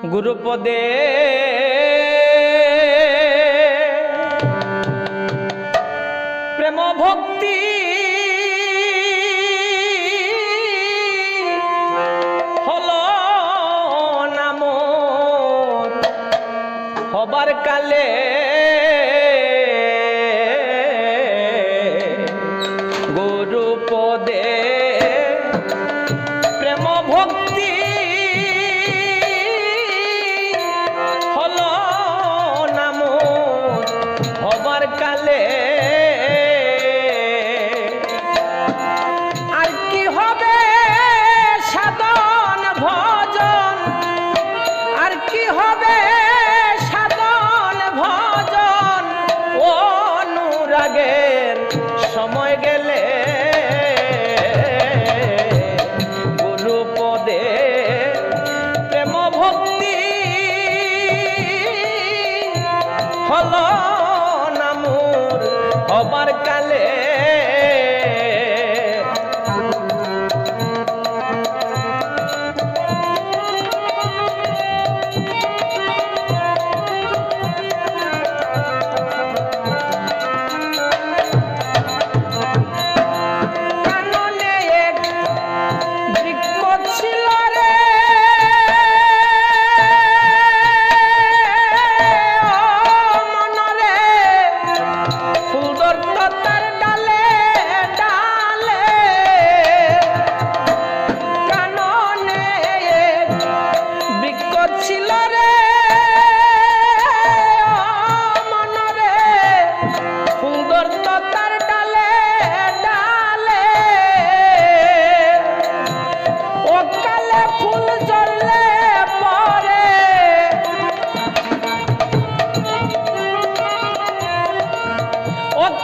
গুরুপদে প্রেম ভক্তি হলো নাম হবার কালে গুরুপদে প্রেম ভক্তি হলো নাম হবার কালে আর কি হবে সাধন ভজন, আর কি হবে সাধন ভজন অনুরাগের সময় গেলে গুরুপদে প্রেম ভক্তি হলো নামুর হবার কালে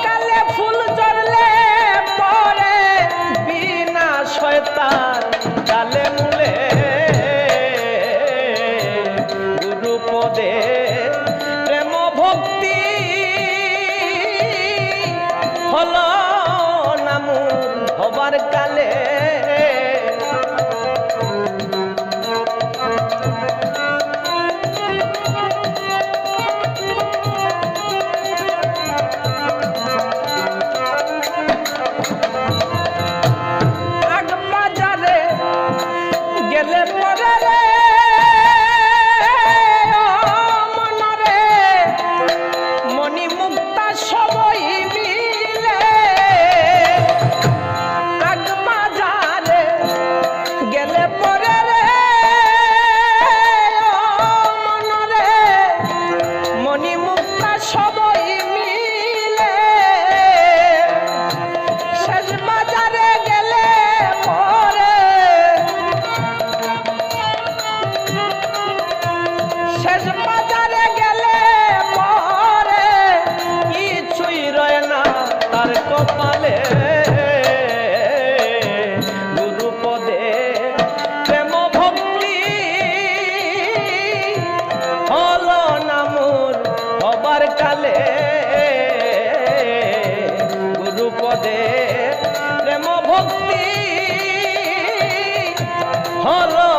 কালে ফুল জড়লে পরে বিনা শয়তান ডালে মূলে গুরুপদে প্রেম ভক্তি হলো নামুর হবার কালে কপালে গুরুপদে প্রেম ভক্তি হলো নামুর হবার কালে গুরুপদে প্রেম ভক্তি হলো